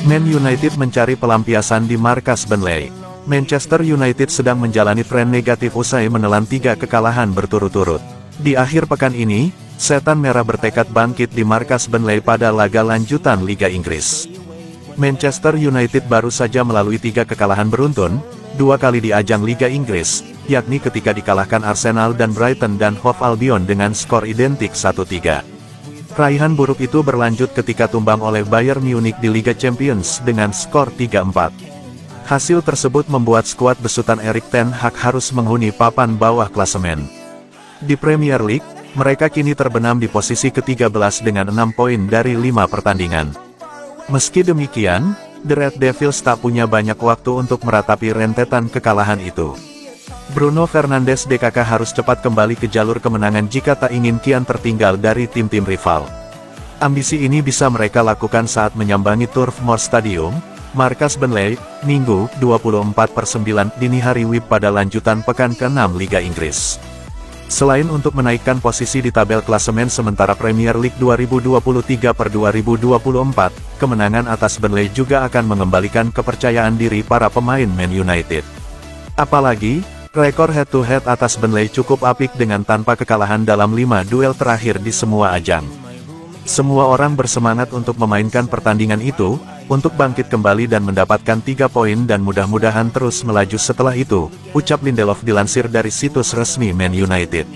Man United mencari pelampiasan di markas Burnley. Manchester United sedang menjalani tren negatif usai menelan 3 kekalahan berturut-turut. Di akhir pekan ini, Setan Merah bertekad bangkit di markas Burnley pada laga lanjutan Liga Inggris. Manchester United baru saja melalui 3 kekalahan beruntun, 2 kali di ajang Liga Inggris, yakni ketika dikalahkan Arsenal dan Brighton dan Hove Albion dengan skor identik 1-3. Raihan buruk itu berlanjut ketika tumbang oleh Bayern Munich di Liga Champions dengan skor 3-4. Hasil tersebut membuat skuad besutan Erik ten Hag harus menghuni papan bawah klasemen. Di Premier League, mereka kini terbenam di posisi ke-13 dengan 6 poin dari 5 pertandingan. Meski demikian, The Red Devils tak punya banyak waktu untuk meratapi rentetan kekalahan itu. Bruno Fernandes DKK harus cepat kembali ke jalur kemenangan jika tak ingin kian tertinggal dari tim-tim rival. Ambisi ini bisa mereka lakukan saat menyambangi Turf Moor Stadium, markas Burnley, Minggu, 24/9 dini hari WIB pada lanjutan pekan ke-6 Liga Inggris. Selain untuk menaikkan posisi di tabel klasemen sementara Premier League 2023/2024, kemenangan atas Burnley juga akan mengembalikan kepercayaan diri para pemain Man United. Apalagi, rekor head-to-head atas Burnley cukup apik dengan tanpa kekalahan dalam 5 duel terakhir di semua ajang. Semua orang bersemangat untuk memainkan pertandingan itu, untuk bangkit kembali dan mendapatkan 3 poin dan mudah-mudahan terus melaju setelah itu, ucap Lindelof dilansir dari situs resmi Man United.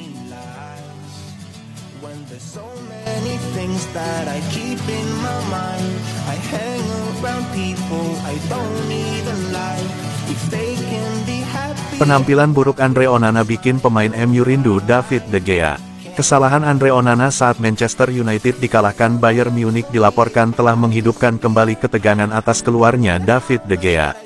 Penampilan buruk Andre Onana bikin pemain MU rindu David De Gea. Kesalahan Andre Onana saat Manchester United dikalahkan Bayern Munich dilaporkan telah menghidupkan kembali ketegangan atas keluarnya David De Gea.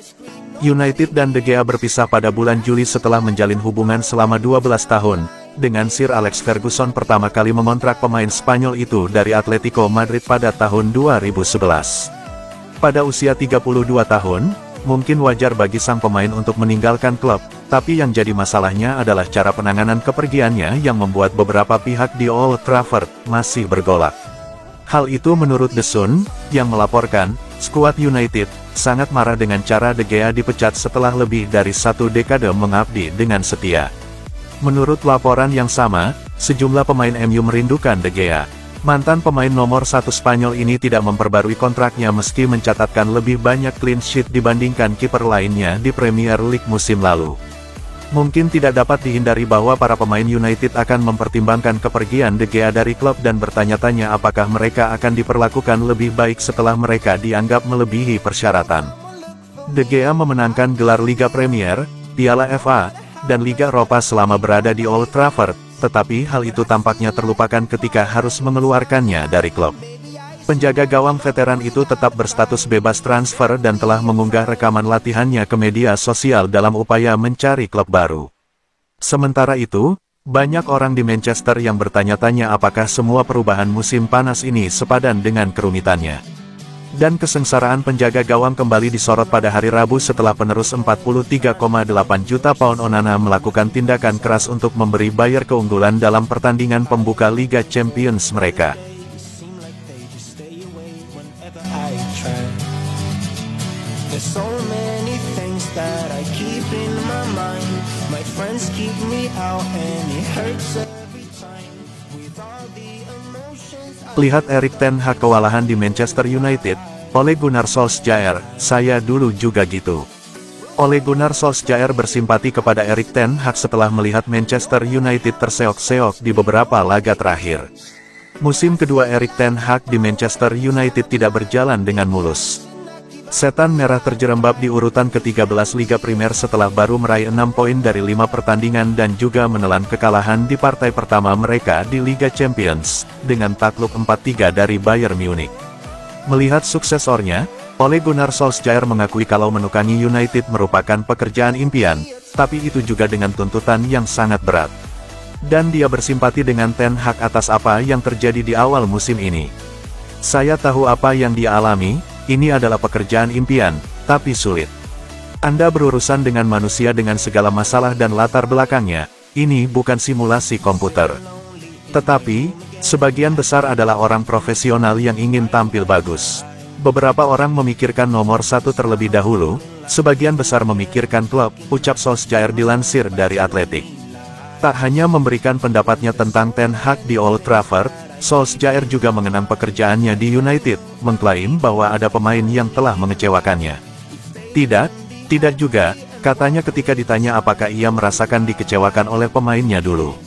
United dan De Gea berpisah pada bulan Juli setelah menjalin hubungan selama 12 tahun, dengan Sir Alex Ferguson pertama kali mengontrak pemain Spanyol itu dari Atletico Madrid pada tahun 2011. Pada usia 32 tahun, mungkin wajar bagi sang pemain untuk meninggalkan klub, tapi yang jadi masalahnya adalah cara penanganan kepergiannya yang membuat beberapa pihak di Old Trafford masih bergolak. Hal itu menurut The Sun, yang melaporkan, skuad United sangat marah dengan cara De Gea dipecat setelah lebih dari 1 dekade mengabdi dengan setia. Menurut laporan yang sama, sejumlah pemain MU merindukan De Gea. Mantan pemain nomor 1 Spanyol ini tidak memperbarui kontraknya meski mencatatkan lebih banyak clean sheet dibandingkan kiper lainnya di Premier League musim lalu. Mungkin tidak dapat dihindari bahwa para pemain United akan mempertimbangkan kepergian De Gea dari klub dan bertanya-tanya apakah mereka akan diperlakukan lebih baik setelah mereka dianggap melebihi persyaratan. De Gea memenangkan gelar Liga Premier, Piala FA, dan Liga Eropa selama berada di Old Trafford, tetapi hal itu tampaknya terlupakan ketika harus mengeluarkannya dari klub. Penjaga gawang veteran itu tetap berstatus bebas transfer dan telah mengunggah rekaman latihannya ke media sosial dalam upaya mencari klub baru. Sementara itu, banyak orang di Manchester yang bertanya-tanya apakah semua perubahan musim panas ini sepadan dengan kerumitannya. Dan kesengsaraan penjaga gawang kembali disorot pada hari Rabu setelah penerus 43,8 juta pound Onana melakukan tindakan keras untuk memberi Bayer keunggulan dalam pertandingan pembuka Liga Champions mereka. Lihat Erik ten Hag kewalahan di Manchester United, Ole Gunnar Solskjaer, saya dulu juga gitu. Ole Gunnar Solskjaer bersimpati kepada Erik ten Hag setelah melihat Manchester United terseok-seok di beberapa laga terakhir. Musim kedua Erik ten Hag di Manchester United tidak berjalan dengan mulus. Setan Merah terjerembab di urutan ke-13 Liga Primer setelah baru meraih 6 poin dari 5 pertandingan dan juga menelan kekalahan di partai pertama mereka di Liga Champions, dengan takluk 4-3 dari Bayern Munich. Melihat suksesornya, Ole Gunnar Solskjaer mengakui kalau menukangi United merupakan pekerjaan impian, tapi itu juga dengan tuntutan yang sangat berat. Dan dia bersimpati dengan ten Hag atas apa yang terjadi di awal musim ini. Saya tahu apa yang dia alami. Ini adalah pekerjaan impian, tapi sulit. Anda berurusan dengan manusia dengan segala masalah dan latar belakangnya, ini bukan simulasi komputer. Tetapi, sebagian besar adalah orang profesional yang ingin tampil bagus. Beberapa orang memikirkan nomor satu terlebih dahulu, sebagian besar memikirkan klub, ucap Solskjaer dilansir dari Athletic. Tak hanya memberikan pendapatnya tentang Ten Hag di Old Trafford, Solskjaer juga mengenang pekerjaannya di United, mengklaim bahwa ada pemain yang telah mengecewakannya. Tidak juga, katanya ketika ditanya apakah ia merasakan dikecewakan oleh pemainnya dulu.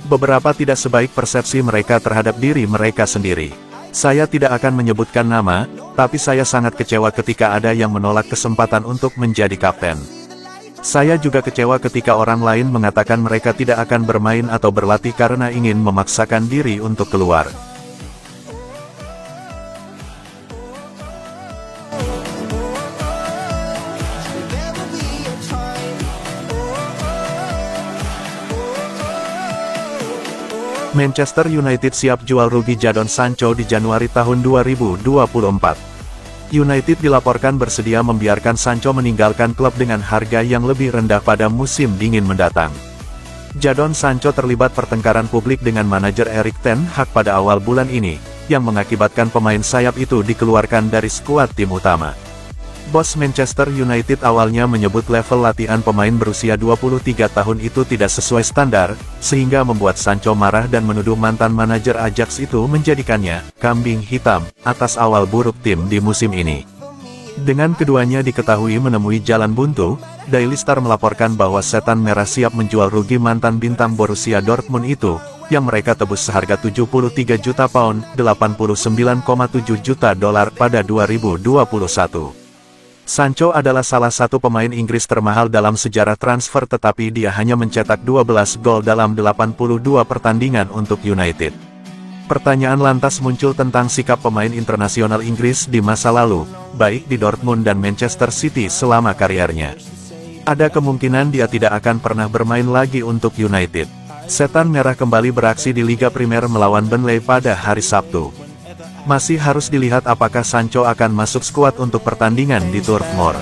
Beberapa tidak sebaik persepsi mereka terhadap diri mereka sendiri. Saya tidak akan menyebutkan nama, tapi saya sangat kecewa ketika ada yang menolak kesempatan untuk menjadi kapten. Saya juga kecewa ketika orang lain mengatakan mereka tidak akan bermain atau berlatih karena ingin memaksakan diri untuk keluar. Manchester United siap jual rugi Jadon Sancho di Januari tahun 2024. United dilaporkan bersedia membiarkan Sancho meninggalkan klub dengan harga yang lebih rendah pada musim dingin mendatang. Jadon Sancho terlibat pertengkaran publik dengan manajer Erik ten Hag pada awal bulan ini, yang mengakibatkan pemain sayap itu dikeluarkan dari skuad tim utama. Bos Manchester United awalnya menyebut level latihan pemain berusia 23 tahun itu tidak sesuai standar, sehingga membuat Sancho marah dan menuduh mantan manajer Ajax itu menjadikannya kambing hitam atas awal buruk tim di musim ini. Dengan keduanya diketahui menemui jalan buntu, Daily Star melaporkan bahwa Setan Merah siap menjual rugi mantan bintang Borussia Dortmund itu, yang mereka tebus seharga 73 juta pound, 89,7 juta dolar pada 2021. Sancho adalah salah satu pemain Inggris termahal dalam sejarah transfer tetapi dia hanya mencetak 12 gol dalam 82 pertandingan untuk United. Pertanyaan lantas muncul tentang sikap pemain internasional Inggris di masa lalu, baik di Dortmund dan Manchester City selama kariernya. Ada kemungkinan dia tidak akan pernah bermain lagi untuk United. Setan Merah kembali beraksi di Liga Primer melawan Burnley pada hari Sabtu. Masih harus dilihat apakah Sancho akan masuk skuad untuk pertandingan di Turf Moor.